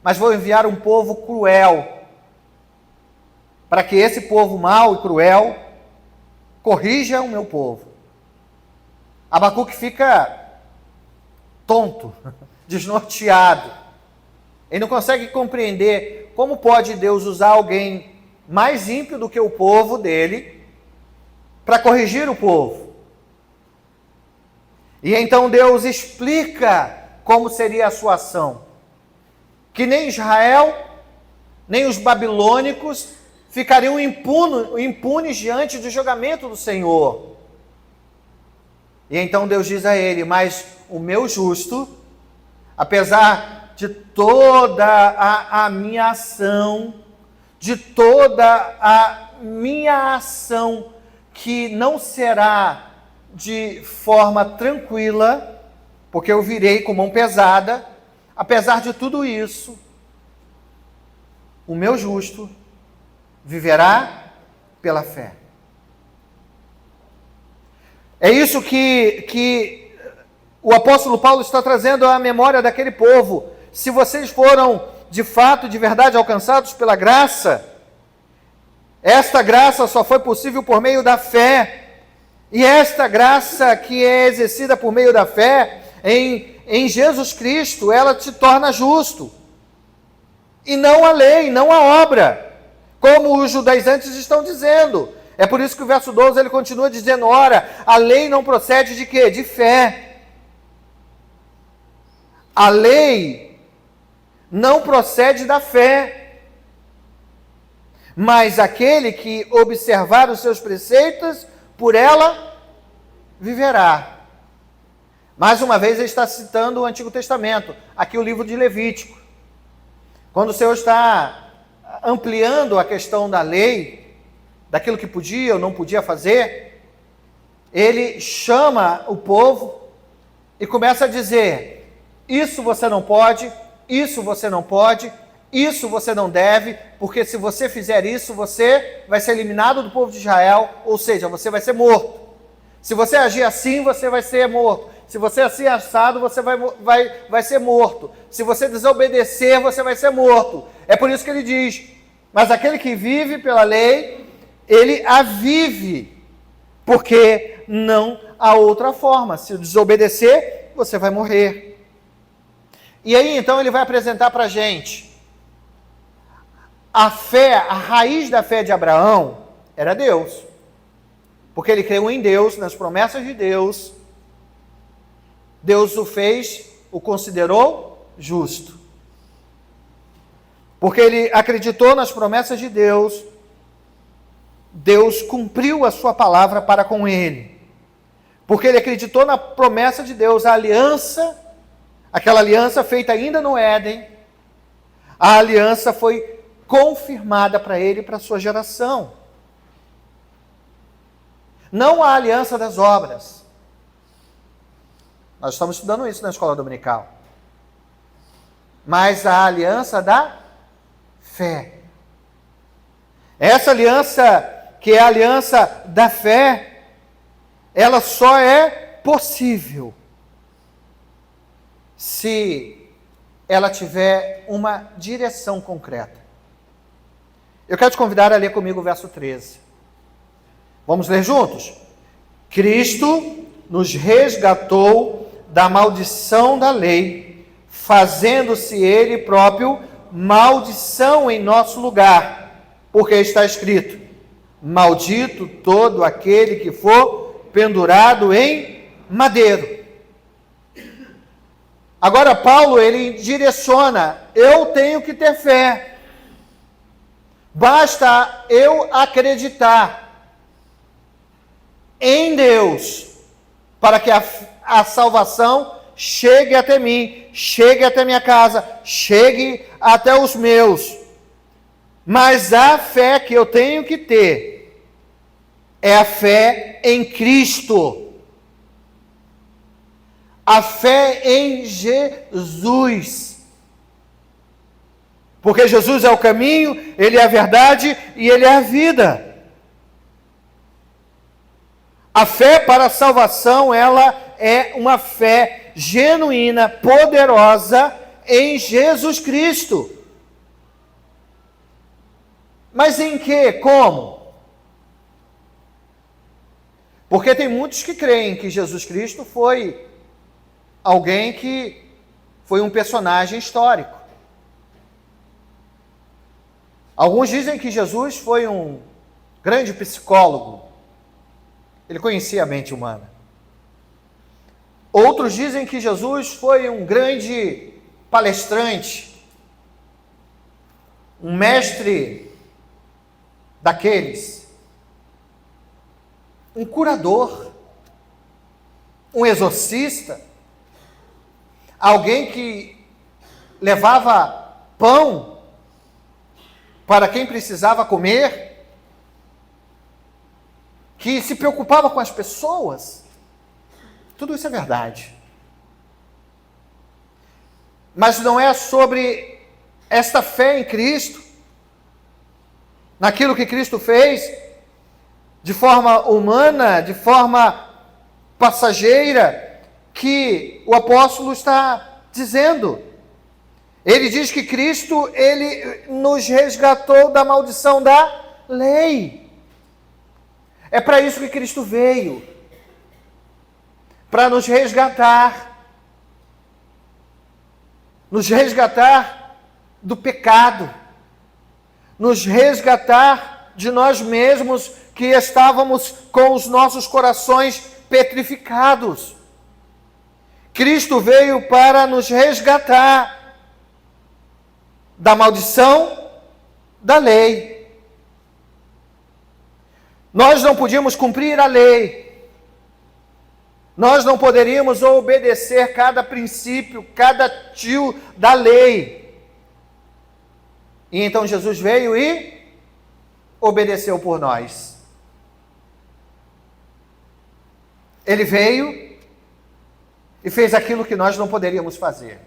mas vou enviar um povo cruel, para que esse povo mau e cruel corrija o meu povo. Abacuque fica tonto, desnorteado. Ele não consegue compreender como pode Deus usar alguém mais ímpio do que o povo dele para corrigir o povo. E então Deus explica como seria a sua ação. Que nem Israel, nem os babilônicos ficariam impunes diante do julgamento do Senhor. E então Deus diz a ele: mas o meu justo, apesar de toda a minha ação, de toda a minha ação, que não será de forma tranquila, porque eu virei com mão pesada, apesar de tudo isso, o meu justo viverá pela fé. É isso que o apóstolo Paulo está trazendo à memória daquele povo. Se vocês foram de fato, de verdade alcançados pela graça, esta graça só foi possível por meio da fé. E esta graça que é exercida por meio da fé em Jesus Cristo, ela te torna justo. E não a lei, não a obra, como os judaizantes estão dizendo. É por isso que o verso 12 ele continua dizendo: ora, a lei não procede de quê? De fé. A lei não procede da fé, mas aquele que observar os seus preceitos, por ela viverá. Mais uma vez ele está citando o Antigo Testamento, aqui o livro de Levítico. Quando o Senhor está ampliando a questão da lei, daquilo que podia ou não podia fazer, ele chama o povo e começa a dizer: isso você não pode, isso você não pode, isso você não deve, porque se você fizer isso, você vai ser eliminado do povo de Israel, ou seja, você vai ser morto. Se você agir assim, você vai ser morto. Se você é assim assado, você vai ser morto. Se você desobedecer, você vai ser morto. É por isso que ele diz, mas aquele que vive pela lei, ele a vive, porque não há outra forma. Se desobedecer, você vai morrer. E aí, então, ele vai apresentar para a gente a fé, a raiz da fé de Abraão era Deus. Porque ele creu em Deus, nas promessas de Deus. Deus o considerou justo. Porque ele acreditou nas promessas de Deus, Deus cumpriu a sua palavra para com ele. Porque ele acreditou na promessa de Deus, a aliança, aquela aliança feita ainda no Éden, a aliança foi confirmada para ele e para a sua geração. Não a aliança das obras. Nós estamos estudando isso na escola dominical. Mas a aliança da fé. Essa aliança, que é a aliança da fé, ela só é possível se ela tiver uma direção concreta. Eu quero te convidar a ler comigo o verso 13. Vamos ler juntos? Cristo nos resgatou da maldição da lei, fazendo-se ele próprio maldição em nosso lugar, porque está escrito: maldito todo aquele que for pendurado em madeiro. Agora Paulo, ele direciona: eu tenho que ter fé, basta eu acreditar em Deus, para que a salvação chegue até mim, chegue até minha casa, chegue até os meus. Mas a fé que eu tenho que ter é a fé em Cristo. A fé em Jesus. Porque Jesus é o caminho, Ele é a verdade e Ele é a vida. A fé para a salvação, ela é uma fé genuína, poderosa em Jesus Cristo. Mas em que? Como? Porque tem muitos que creem que Jesus Cristo foi alguém que foi um personagem histórico. Alguns dizem que Jesus foi um grande psicólogo. Ele conhecia a mente humana. Outros dizem que Jesus foi um grande palestrante, um mestre daqueles, um curador, um exorcista, alguém que levava pão para quem precisava comer, que se preocupava com as pessoas. Tudo isso é verdade. Mas não é sobre esta fé em Cristo, naquilo que Cristo fez, de forma humana, de forma passageira, que o apóstolo está dizendo. Ele diz que Cristo, ele nos resgatou da maldição da lei. É para isso que Cristo veio, para nos resgatar do pecado, nos resgatar de nós mesmos que estávamos com os nossos corações petrificados. Cristo veio para nos resgatar da maldição da lei. Nós não podíamos cumprir a lei. Nós não poderíamos obedecer cada princípio, cada tio da lei. E então Jesus veio e obedeceu por nós. Ele veio e fez aquilo que nós não poderíamos fazer.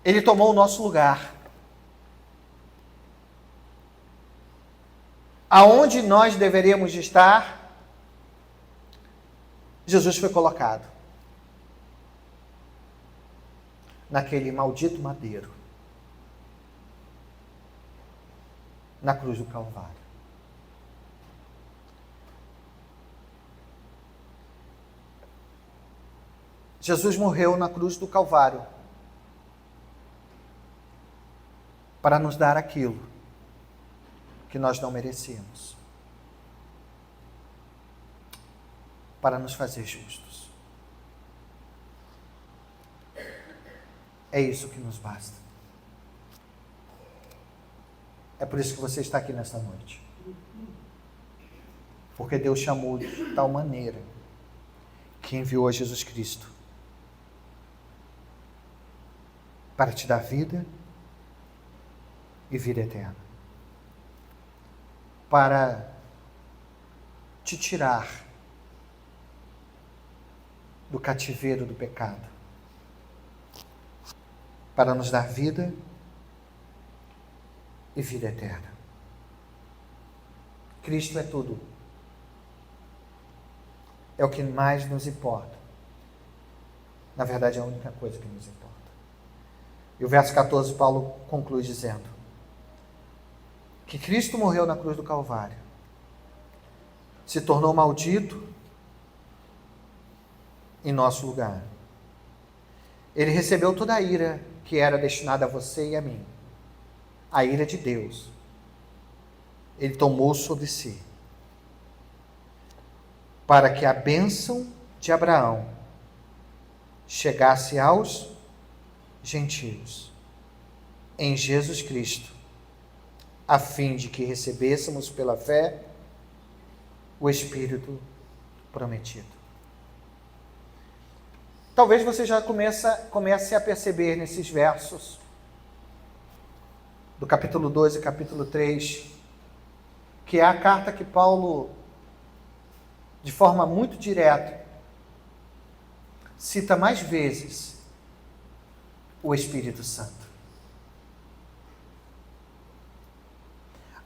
Ele tomou o nosso lugar. Aonde nós deveríamos estar, Jesus foi colocado naquele maldito madeiro, na cruz do Calvário. Jesus morreu na cruz do Calvário para nos dar aquilo que nós não merecíamos, para nos fazer justos. É isso que nos basta. É por isso que você está aqui nesta noite. Porque Deus chamou de tal maneira que enviou a Jesus Cristo para te dar vida e vida eterna. Para te tirar do cativeiro do pecado. Para nos dar vida e vida eterna. Cristo é tudo. É o que mais nos importa. Na verdade, é a única coisa que nos importa. E o verso 14, Paulo conclui dizendo que Cristo morreu na cruz do Calvário, se tornou maldito em nosso lugar. Ele recebeu toda a ira que era destinada a você e a mim, a ira de Deus. Ele tomou sobre si, para que a bênção de Abraão chegasse aos gentios, em Jesus Cristo, a fim de que recebêssemos pela fé o Espírito prometido. Talvez você já comece a perceber nesses versos do capítulo 2 e capítulo 3, que é a carta que Paulo, de forma muito direta, cita mais vezes o Espírito Santo.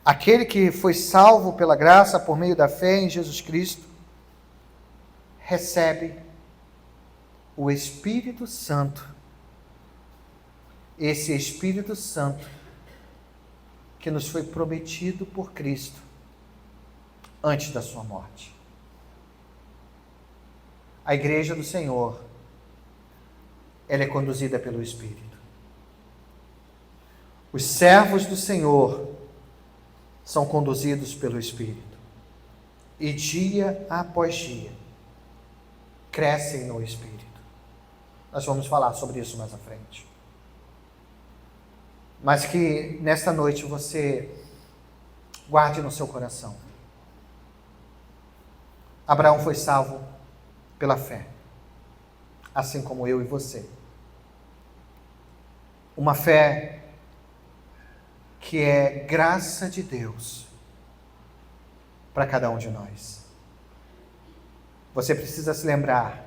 Aquele que foi salvo pela graça por meio da fé em Jesus Cristo, recebe o Espírito Santo. Esse Espírito Santo que nos foi prometido por Cristo antes da sua morte. A igreja do Senhor, ela é conduzida pelo Espírito. Os servos do Senhor são conduzidos pelo Espírito. E dia após dia, crescem no Espírito. Nós vamos falar sobre isso mais à frente. Mas que nesta noite você guarde no seu coração. Abraão foi salvo pela fé, assim como eu e você. Uma fé que é graça de Deus para cada um de nós. Você precisa se lembrar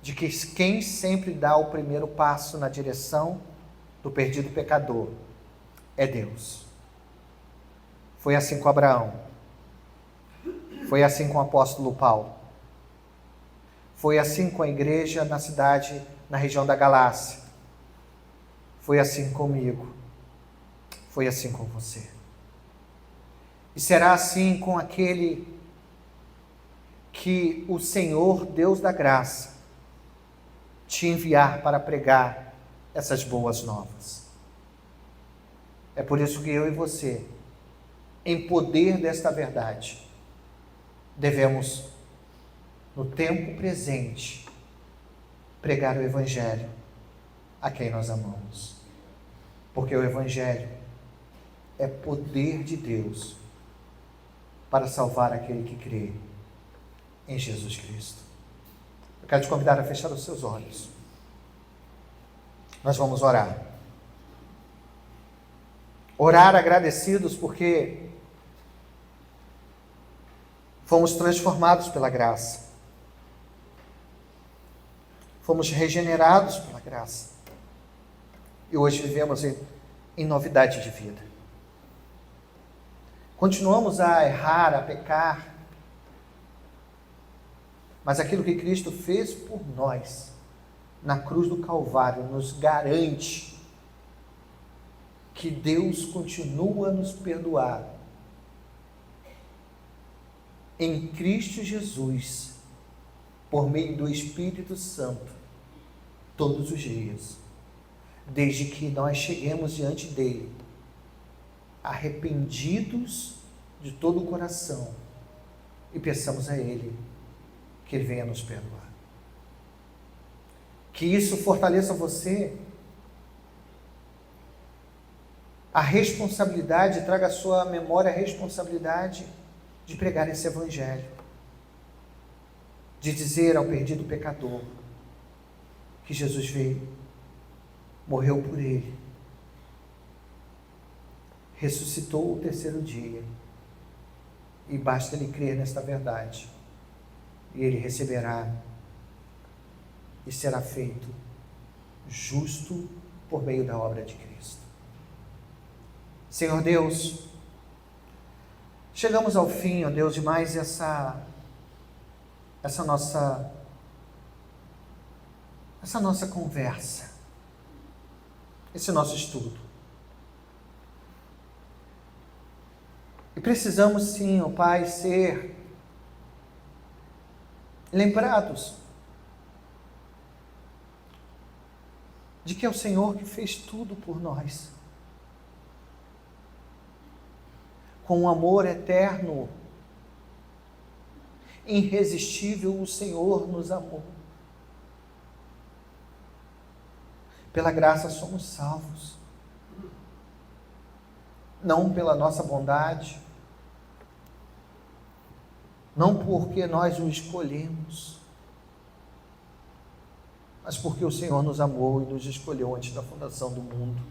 de que quem sempre dá o primeiro passo na direção do perdido pecador é Deus. Foi assim com Abraão. Foi assim com o apóstolo Paulo. Foi assim com a igreja na cidade, na região da Galácia. Foi assim comigo. Foi assim com você. E será assim com aquele que o Senhor, Deus da graça, te enviar para pregar essas boas novas. É por isso que eu e você, em poder desta verdade, devemos, no tempo presente, pregar o Evangelho a quem nós amamos. Porque o Evangelho é poder de Deus para salvar aquele que crê em Jesus Cristo. Eu quero te convidar a fechar os seus olhos. Nós vamos orar. Orar agradecidos porque fomos transformados pela graça. Fomos regenerados pela graça. E hoje vivemos em novidade de vida. Continuamos a errar, a pecar, Mas aquilo que Cristo fez por nós, na cruz do Calvário, nos garante que Deus continua a nos perdoar em Cristo Jesus, por meio do Espírito Santo, todos os dias, desde que nós cheguemos diante dele, arrependidos de todo o coração, e peçamos a ele que ele venha nos perdoar. Que isso fortaleça você, a responsabilidade, traga à sua memória a responsabilidade de pregar esse evangelho, de dizer ao perdido pecador que Jesus veio, morreu por ele, ressuscitou o terceiro dia, e basta ele crer nesta verdade, e ele receberá e será feito justo por meio da obra de Cristo. Senhor Deus, chegamos ao fim, ó Deus, de mais essa nossa conversa, esse nosso estudo. E precisamos sim, ó Pai, ser lembrados de que é o Senhor que fez tudo por nós. Com um amor eterno, irresistível, o Senhor nos amou. Pela graça somos salvos. Não pela nossa bondade, não porque nós o escolhemos, mas porque o Senhor nos amou e nos escolheu antes da fundação do mundo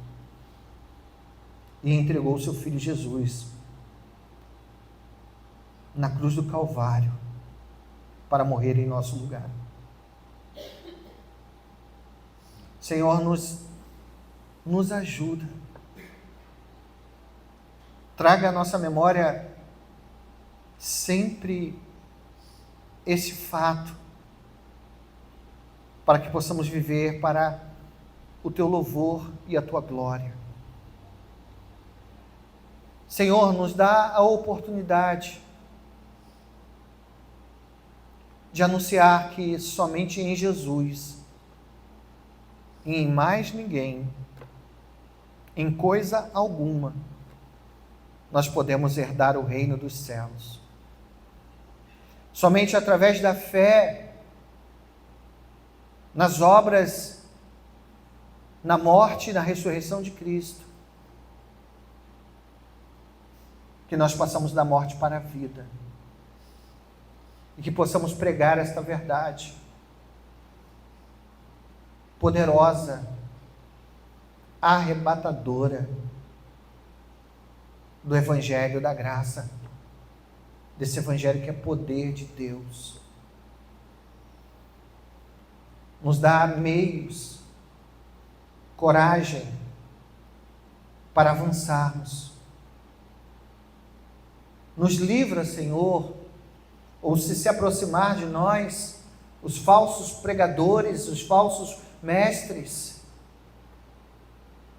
e entregou o seu Filho Jesus na cruz do Calvário para morrer em nosso lugar. Senhor, nos ajuda, traga à nossa memória sempre esse fato, para que possamos viver para o teu louvor e a tua glória. Senhor, nos dá a oportunidade de anunciar que somente em Jesus, e em mais ninguém, em coisa alguma, nós podemos herdar o reino dos céus. Somente através da fé nas obras, na morte e na ressurreição de Cristo, que nós passamos da morte para a vida, e que possamos pregar esta verdade poderosa, arrebatadora do Evangelho da graça, desse Evangelho que é poder de Deus. Nos dá meios, coragem para avançarmos. Nos livra, Senhor, ou se aproximar de nós, os falsos pregadores, os falsos mestres,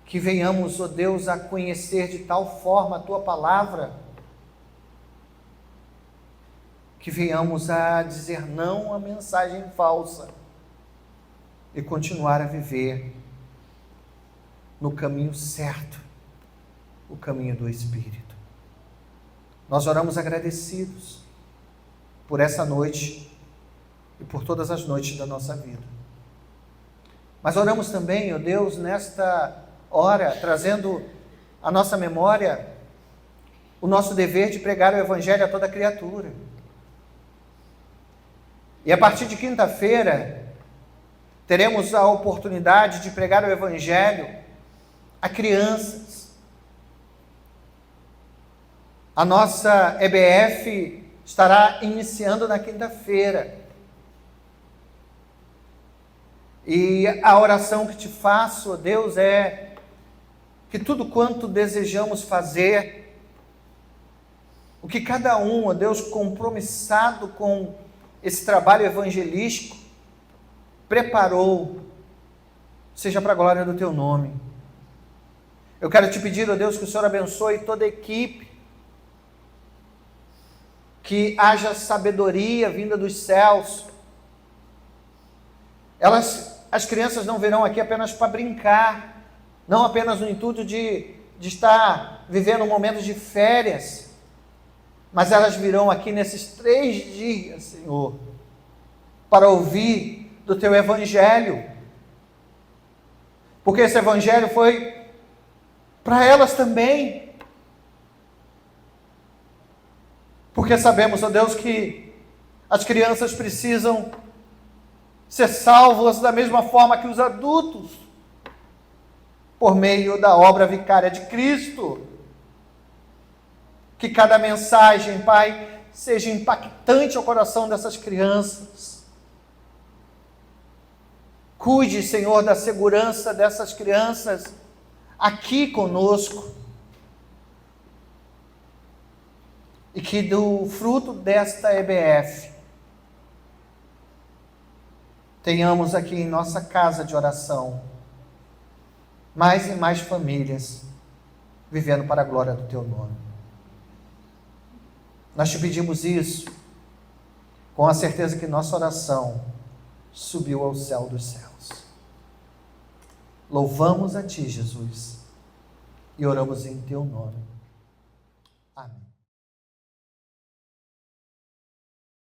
que venhamos, ó Deus, a conhecer de tal forma a Tua palavra, que venhamos a dizer não à mensagem falsa e continuar a viver no caminho certo, o caminho do Espírito. Nós oramos agradecidos por essa noite e por todas as noites da nossa vida. Mas oramos também, ó Deus, nesta hora, trazendo à nossa memória o nosso dever de pregar o Evangelho a toda criatura. E a partir de quinta-feira, teremos a oportunidade de pregar o Evangelho a crianças. A nossa EBF estará iniciando na quinta-feira. E a oração que te faço, ó Deus, é que tudo quanto desejamos fazer, o que cada um, ó Deus, compromissado com esse trabalho evangelístico preparou, seja para a glória do teu nome. Eu quero te pedir, ó Deus, que o Senhor abençoe toda a equipe, que haja sabedoria vinda dos céus. As crianças não virão aqui apenas para brincar, não apenas no intuito de estar vivendo momentos de férias, mas elas virão aqui nesses 3 dias, Senhor, para ouvir do teu evangelho, porque esse evangelho foi para elas também, porque sabemos, ó Deus, que as crianças precisam ser salvas da mesma forma que os adultos, por meio da obra vicária de Cristo. Que cada mensagem, Pai, seja impactante ao coração dessas crianças. Cuide, Senhor, da segurança dessas crianças aqui conosco. E que do fruto desta EBF, tenhamos aqui em nossa casa de oração mais e mais famílias vivendo para a glória do teu nome. Nós te pedimos isso com a certeza que nossa oração subiu ao céu dos céus. Louvamos a ti, Jesus, e oramos em teu nome. Amém.